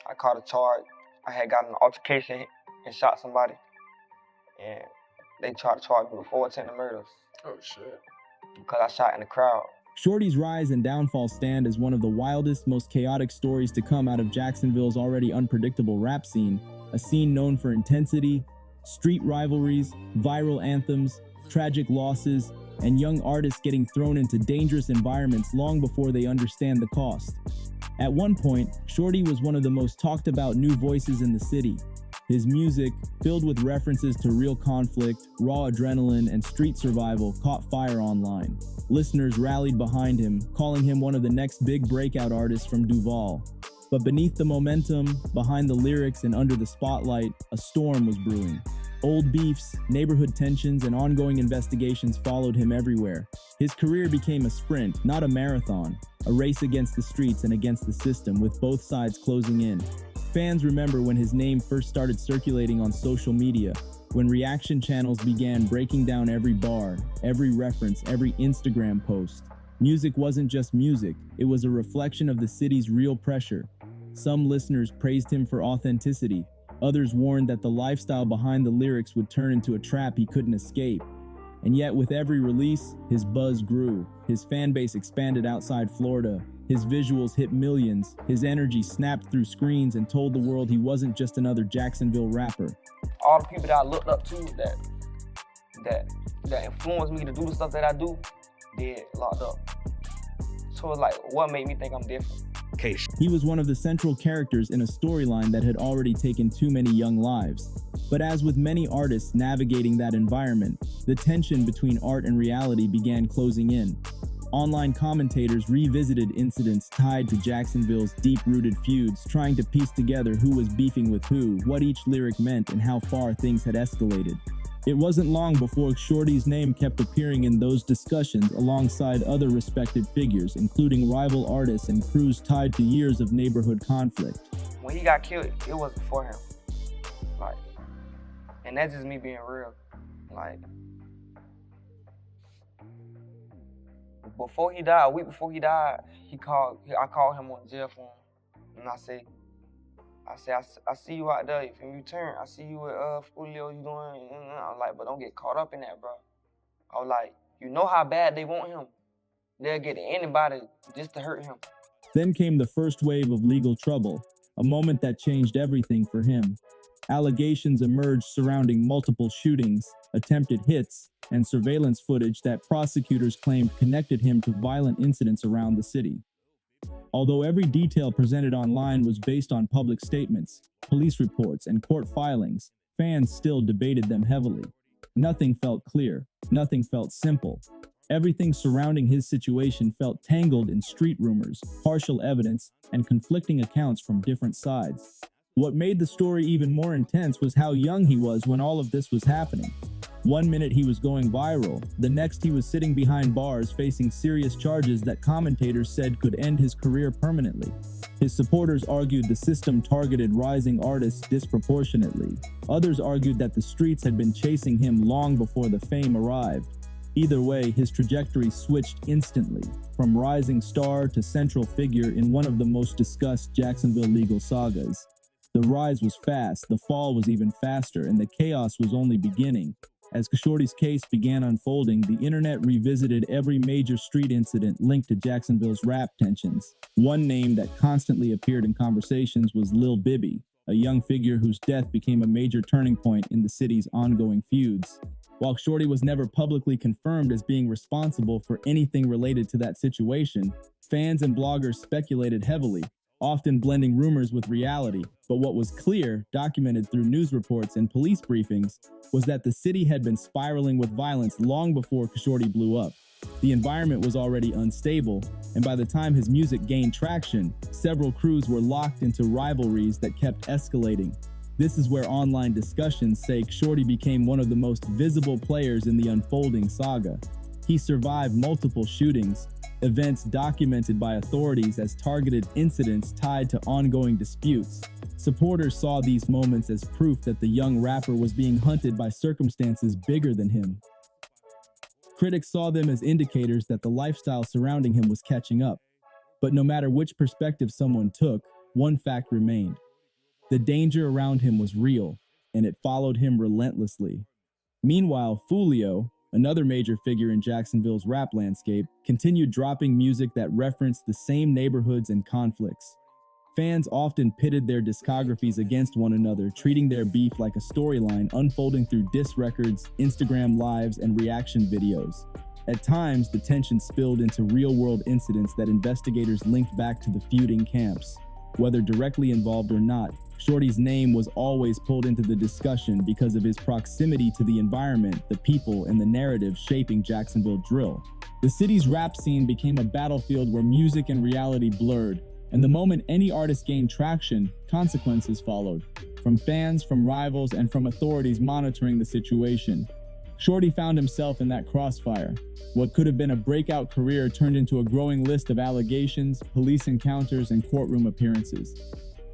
I caught a charge. I had gotten an altercation and shot somebody, and they tried to charge me with 4 attempted murders. Oh, shit. Because I shot in the crowd. Kshordy's rise and downfall stand as one of the wildest, most chaotic stories to come out of Jacksonville's already unpredictable rap scene, a scene known for intensity, street rivalries, viral anthems, tragic losses, and young artists getting thrown into dangerous environments long before they understand the cost. At one point, Kshordy was one of the most talked about new voices in the city. His music, filled with references to real conflict, raw adrenaline, and street survival, caught fire online. Listeners rallied behind him, calling him one of the next big breakout artists from Duval. But beneath the momentum, behind the lyrics, and under the spotlight, a storm was brewing. Old beefs, neighborhood tensions, and ongoing investigations followed him everywhere. His career became a sprint, not a marathon, a race against the streets and against the system, with both sides closing in. Fans remember when his name first started circulating on social media, when reaction channels began breaking down every bar, every reference, every Instagram post. Music wasn't just music, it was a reflection of the city's real pressure. Some listeners praised him for authenticity, others warned that the lifestyle behind the lyrics would turn into a trap he couldn't escape. And yet with every release, his buzz grew, his fan base expanded outside Florida, his visuals hit millions, his energy snapped through screens and told the world he wasn't just another Jacksonville rapper. All the people that I looked up to that influenced me to do the stuff that I do, they're locked up. So it's like, what made me think I'm different? He was one of the central characters in a storyline that had already taken too many young lives. But as with many artists navigating that environment, the tension between art and reality began closing in. Online commentators revisited incidents tied to Jacksonville's deep-rooted feuds, trying to piece together who was beefing with who, what each lyric meant, and how far things had escalated. It wasn't long before Kshordy's name kept appearing in those discussions alongside other respected figures, including rival artists and crews tied to years of neighborhood conflict. When he got killed, it wasn't for him. Like, and that's just me being real. Like, before he died, a week before he died, I called him on the jail phone, and I say, I see you out there. If you turn, I see you with Julio, you doing, I was like, but don't get caught up in that, bro. I was like, you know how bad they want him. They'll get anybody just to hurt him. Then came the first wave of legal trouble, a moment that changed everything for him. Allegations emerged surrounding multiple shootings, attempted hits, and surveillance footage that prosecutors claimed connected him to violent incidents around the city. Although every detail presented online was based on public statements, police reports, and court filings, fans still debated them heavily. Nothing felt clear, nothing felt simple. Everything surrounding his situation felt tangled in street rumors, partial evidence, and conflicting accounts from different sides. What made the story even more intense was how young he was when all of this was happening. One minute he was going viral, the next he was sitting behind bars facing serious charges that commentators said could end his career permanently. His supporters argued the system targeted rising artists disproportionately. Others argued that the streets had been chasing him long before the fame arrived. Either way, his trajectory switched instantly, from rising star to central figure in one of the most discussed Jacksonville legal sagas. The rise was fast, the fall was even faster, and the chaos was only beginning. As Kshordy's case began unfolding, the internet revisited every major street incident linked to Jacksonville's rap tensions. One name that constantly appeared in conversations was Lil Bibby, a young figure whose death became a major turning point in the city's ongoing feuds. While Kshordy was never publicly confirmed as being responsible for anything related to that situation, fans and bloggers speculated heavily, often blending rumors with reality. But what was clear, documented through news reports and police briefings, was that the city had been spiraling with violence long before Kshordy blew up. The environment was already unstable, and by the time his music gained traction, several crews were locked into rivalries that kept escalating. This is where online discussions say Kshordy became one of the most visible players in the unfolding saga. He survived multiple shootings, events documented by authorities as targeted incidents tied to ongoing disputes. Supporters saw these moments as proof that the young rapper was being hunted by circumstances bigger than him. Critics saw them as indicators that the lifestyle surrounding him was catching up. But no matter which perspective someone took, one fact remained. The danger around him was real, and it followed him relentlessly. Meanwhile, Foolio, another major figure in Jacksonville's rap landscape, continued dropping music that referenced the same neighborhoods and conflicts. Fans often pitted their discographies against one another, treating their beef like a storyline unfolding through diss records, Instagram lives, and reaction videos. At times, the tension spilled into real-world incidents that investigators linked back to the feuding camps. Whether directly involved or not, Kshordy's name was always pulled into the discussion because of his proximity to the environment, the people, and the narrative shaping Jacksonville drill. The city's rap scene became a battlefield where music and reality blurred, and the moment any artist gained traction, consequences followed, from fans, from rivals, and from authorities monitoring the situation. Kshordy found himself in that crossfire. What could have been a breakout career turned into a growing list of allegations, police encounters, and courtroom appearances.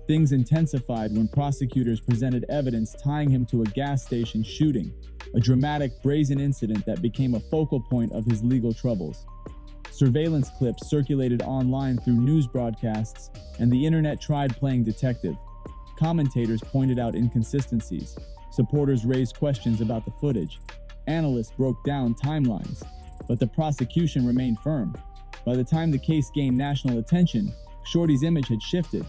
Things intensified when prosecutors presented evidence tying him to a gas station shooting, a dramatic, brazen incident that became a focal point of his legal troubles. Surveillance clips circulated online through news broadcasts, and the internet tried playing detective. Commentators pointed out inconsistencies. Supporters raised questions about the footage. Analysts broke down timelines, but the prosecution remained firm. By the time the case gained national attention, Kshordy's image had shifted.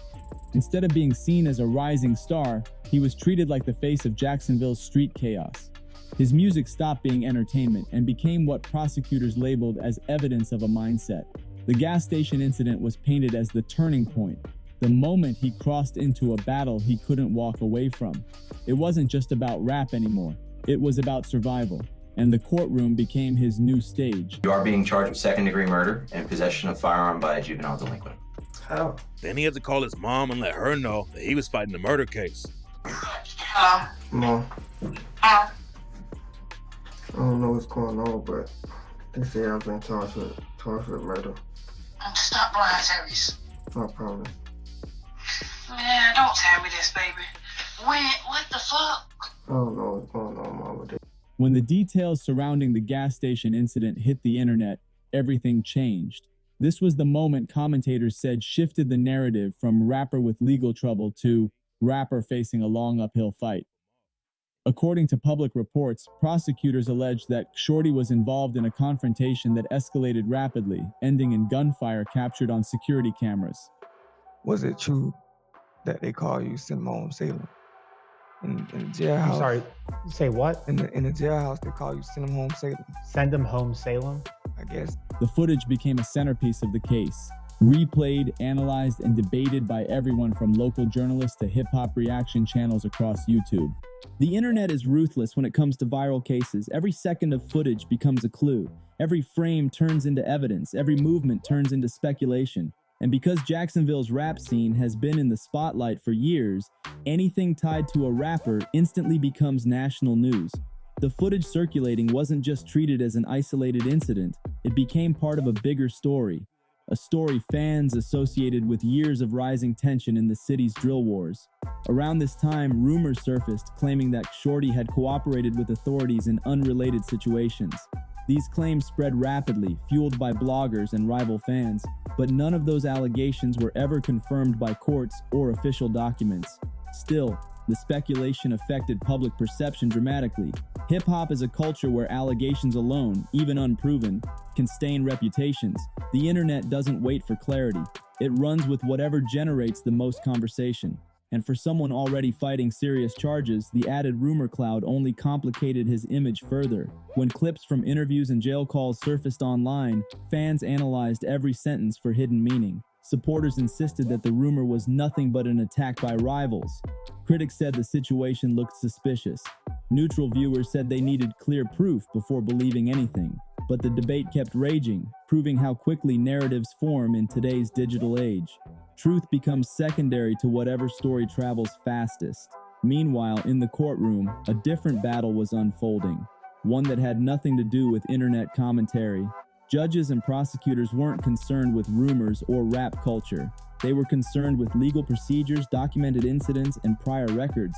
Instead of being seen as a rising star, he was treated like the face of Jacksonville's street chaos. His music stopped being entertainment and became what prosecutors labeled as evidence of a mindset. The gas station incident was painted as the turning point, the moment he crossed into a battle he couldn't walk away from. It wasn't just about rap anymore, it was about survival, and the courtroom became his new stage. You are being charged with second-degree murder and possession of firearm by a juvenile delinquent. How? Then he had to call his mom and let her know that he was fighting a murder case. Mom. I don't know what's going on, but they say I've been charged with murder. Stop lying, Tyrese. I promise. Man, don't tell me this, baby. What the fuck? I don't know what's going on, Mama. When the details surrounding the gas station incident hit the internet, everything changed. This was the moment commentators said shifted the narrative from rapper with legal trouble to rapper facing a long uphill fight. According to public reports, prosecutors alleged that Kshordy was involved in a confrontation that escalated rapidly, ending in gunfire captured on security cameras. Was it true that they call you Simone Salem? In the jailhouse. I'm sorry, say what? In the jailhouse, they call you Send him home Salem. Send him home, Salem? I guess. The footage became a centerpiece of the case, replayed, analyzed, and debated by everyone from local journalists to hip-hop reaction channels across YouTube. The internet is ruthless when it comes to viral cases. Every second of footage becomes a clue. Every frame turns into evidence. Every movement turns into speculation. And because Jacksonville's rap scene has been in the spotlight for years, anything tied to a rapper instantly becomes national news. The footage circulating wasn't just treated as an isolated incident, it became part of a bigger story. A story fans associated with years of rising tension in the city's drill wars. Around this time, rumors surfaced claiming that Kshordy had cooperated with authorities in unrelated situations. These claims spread rapidly, fueled by bloggers and rival fans, but none of those allegations were ever confirmed by courts or official documents. Still, the speculation affected public perception dramatically. Hip-hop is a culture where allegations alone, even unproven, can stain reputations. The internet doesn't wait for clarity. It runs with whatever generates the most conversation. And for someone already fighting serious charges, the added rumor cloud only complicated his image further. When clips from interviews and jail calls surfaced online, fans analyzed every sentence for hidden meaning. Supporters insisted that the rumor was nothing but an attack by rivals. Critics said the situation looked suspicious. Neutral viewers said they needed clear proof before believing anything. But the debate kept raging, proving how quickly narratives form in today's digital age. Truth becomes secondary to whatever story travels fastest. Meanwhile, in the courtroom, a different battle was unfolding, one that had nothing to do with internet commentary. Judges and prosecutors weren't concerned with rumors or rap culture. They were concerned with legal procedures, documented incidents, and prior records.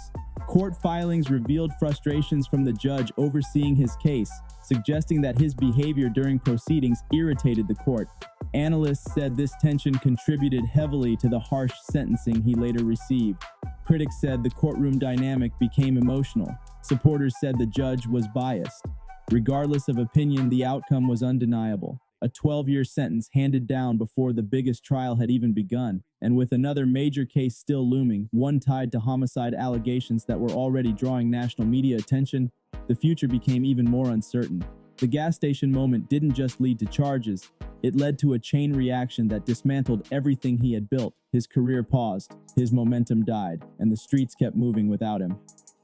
Court filings revealed frustrations from the judge overseeing his case, suggesting that his behavior during proceedings irritated the court. Analysts said this tension contributed heavily to the harsh sentencing he later received. Critics said the courtroom dynamic became emotional. Supporters said the judge was biased. Regardless of opinion, the outcome was undeniable. A 12-year sentence handed down before the biggest trial had even begun, and with another major case still looming, one tied to homicide allegations that were already drawing national media attention, the future became even more uncertain. The gas station moment didn't just lead to charges, it led to a chain reaction that dismantled everything he had built. His career paused, his momentum died, and the streets kept moving without him.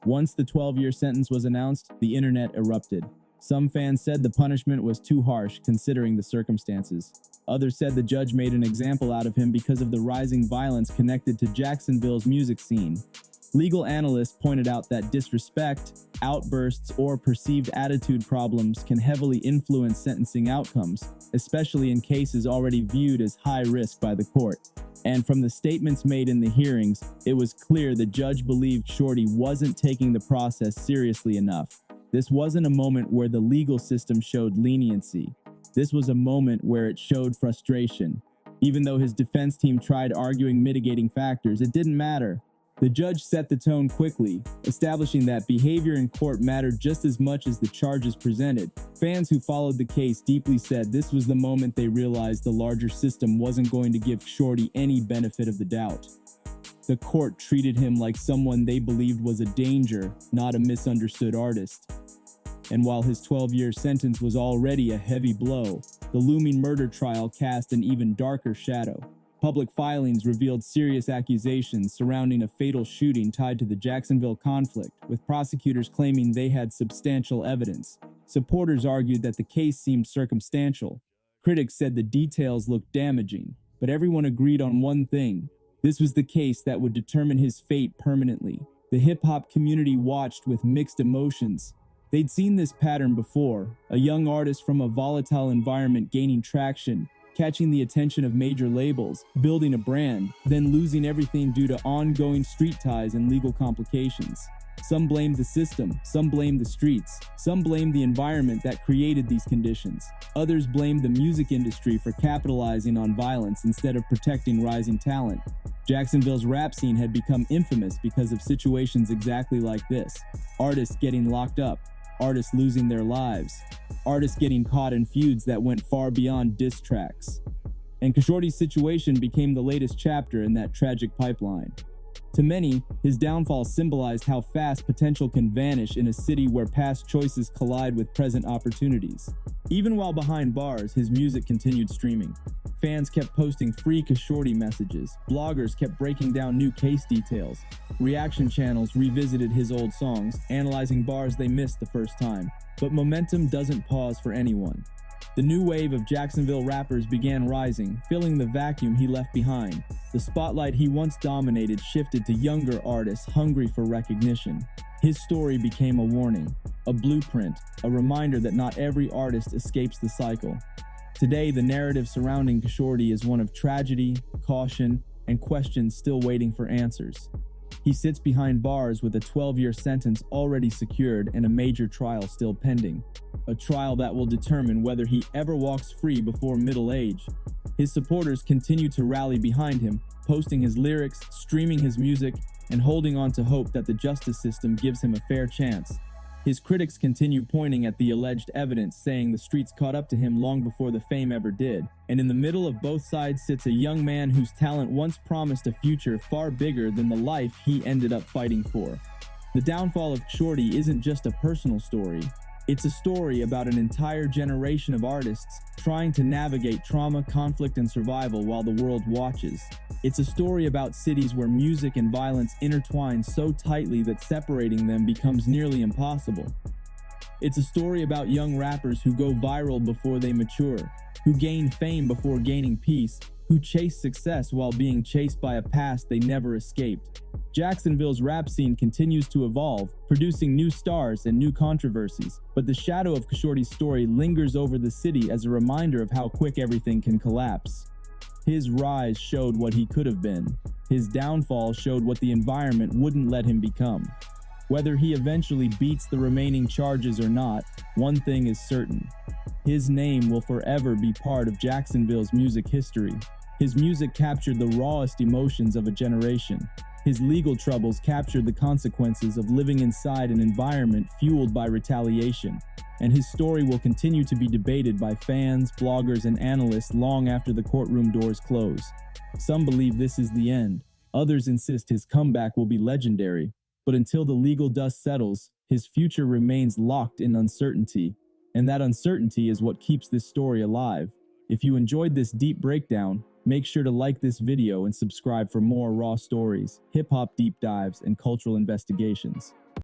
Once the 12-year sentence was announced, the internet erupted. Some fans said the punishment was too harsh considering the circumstances. Others said the judge made an example out of him because of the rising violence connected to Jacksonville's music scene. Legal analysts pointed out that disrespect, outbursts, or perceived attitude problems can heavily influence sentencing outcomes, especially in cases already viewed as high risk by the court. And from the statements made in the hearings, it was clear the judge believed Kshordy wasn't taking the process seriously enough. This wasn't a moment where the legal system showed leniency. This was a moment where it showed frustration. Even though his defense team tried arguing mitigating factors, it didn't matter. The judge set the tone quickly, establishing that behavior in court mattered just as much as the charges presented. Fans who followed the case deeply said this was the moment they realized the larger system wasn't going to give Kshordy any benefit of the doubt. The court treated him like someone they believed was a danger, not a misunderstood artist. And while his 12-year sentence was already a heavy blow, the looming murder trial cast an even darker shadow. Public filings revealed serious accusations surrounding a fatal shooting tied to the Jacksonville conflict, with prosecutors claiming they had substantial evidence. Supporters argued that the case seemed circumstantial. Critics said the details looked damaging, but everyone agreed on one thing. This was the case that would determine his fate permanently. The hip-hop community watched with mixed emotions. They'd seen this pattern before, a young artist from a volatile environment gaining traction, catching the attention of major labels, building a brand, then losing everything due to ongoing street ties and legal complications. Some blamed the system, some blamed the streets, some blamed the environment that created these conditions. Others blamed the music industry for capitalizing on violence instead of protecting rising talent. Jacksonville's rap scene had become infamous because of situations exactly like this. Artists getting locked up, artists losing their lives, artists getting caught in feuds that went far beyond diss tracks. And Kshordy's situation became the latest chapter in that tragic pipeline. To many, his downfall symbolized how fast potential can vanish in a city where past choices collide with present opportunities. Even while behind bars, his music continued streaming. Fans kept posting free Kshordy messages, bloggers kept breaking down new case details, reaction channels revisited his old songs, analyzing bars they missed the first time. But momentum doesn't pause for anyone. The new wave of Jacksonville rappers began rising, filling the vacuum he left behind. The spotlight he once dominated shifted to younger artists hungry for recognition. His story became a warning, a blueprint, a reminder that not every artist escapes the cycle. Today, the narrative surrounding Kshordy is one of tragedy, caution, and questions still waiting for answers. He sits behind bars with a 12-year sentence already secured and a major trial still pending. A trial that will determine whether he ever walks free before middle age. His supporters continue to rally behind him, posting his lyrics, streaming his music, and holding on to hope that the justice system gives him a fair chance. His critics continue pointing at the alleged evidence, saying the streets caught up to him long before the fame ever did. And in the middle of both sides sits a young man whose talent once promised a future far bigger than the life he ended up fighting for. The downfall of Kshordy isn't just a personal story. It's a story about an entire generation of artists trying to navigate trauma, conflict, and survival while the world watches. It's a story about cities where music and violence intertwine so tightly that separating them becomes nearly impossible. It's a story about young rappers who go viral before they mature, who gain fame before gaining peace, who chase success while being chased by a past they never escaped. Jacksonville's rap scene continues to evolve, producing new stars and new controversies, but the shadow of Kshordy's story lingers over the city as a reminder of how quick everything can collapse. His rise showed what he could have been. His downfall showed what the environment wouldn't let him become. Whether he eventually beats the remaining charges or not, one thing is certain. His name will forever be part of Jacksonville's music history. His music captured the rawest emotions of a generation. His legal troubles captured the consequences of living inside an environment fueled by retaliation, and his story will continue to be debated by fans, bloggers, and analysts long after the courtroom doors close. Some believe this is the end. Others insist his comeback will be legendary. But until the legal dust settles, his future remains locked in uncertainty. And that uncertainty is what keeps this story alive. If you enjoyed this deep breakdown, make sure to like this video and subscribe for more raw stories, hip-hop deep dives, and cultural investigations.